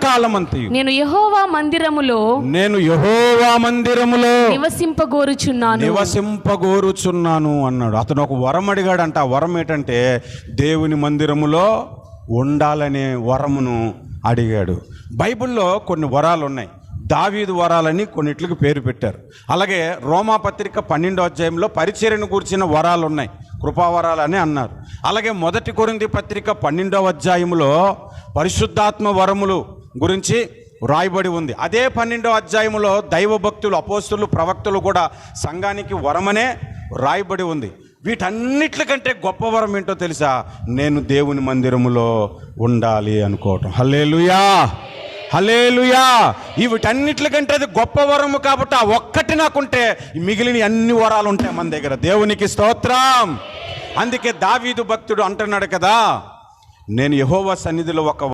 కాలమంతయు నేను యెహోవా మందిరములో నివసింపగోరుచున్నాను అన్నాడు. అతను ఒక వరం అడిగాడంట. ఆ వరం ఏంటంటే దేవుని మందిరములో ఉండాలనే వరమును అడిగాడు. బైబిల్లో కొన్ని వరాలు ఉన్నాయి. దావీదు వరాలని కొన్నిట్లకు పేరు పెట్టారు. అలాగే రోమాపత్రిక 12వ అధ్యాయంలో పరిచర్యను కూర్చిన వరాలు ఉన్నాయి, కృపావరాలని అన్నారు. అలాగే 1 కొరింథీ పత్రిక 12వ అధ్యాయంలో పరిశుద్ధాత్మ వరములు గురించి రాయబడి ఉంది. అదే 12వ అధ్యాయంలో దైవభక్తులు, అపోస్తులు, ప్రవక్తలు కూడా సంఘానికి వరమనే రాయబడి ఉంది. వీటన్నిటికంటే గొప్ప వరం ఏంటో తెలుసా? నేను దేవుని మందిరములో ఉండాలి అనుకోవటం. హల్లెలూయా, హల్లెలూయా. వీటన్నిటికంటే అది గొప్ప వరము కాబట్టి ఆ ఒక్కటి నాకుంటే మిగిలిన అన్ని వరాలు ఉంటాయి మన దగ్గర. దేవునికి స్తోత్రం. అందుకే దావీదు భక్తుడు అంటున్నాడు కదా, నేను యెహోవా సన్నిధిలో ఒక